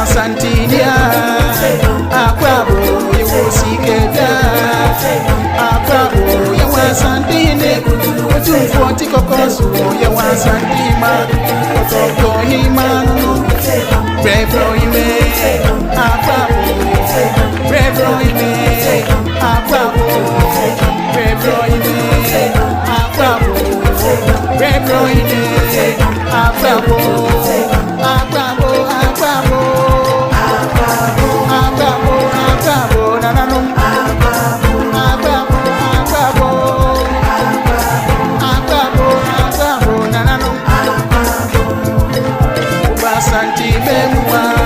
Santinia, Aquabo, you will see Aquabo, you want Santine, to 40 cocos, you want Santima, Toto Himano, Brevro, you may, Aquabo, Brevro, you may, Aquabo, Brevro, you may, Aquabo, Brevro, you may, Aquabo, Aquabo, Aquabo. Santi Benoit,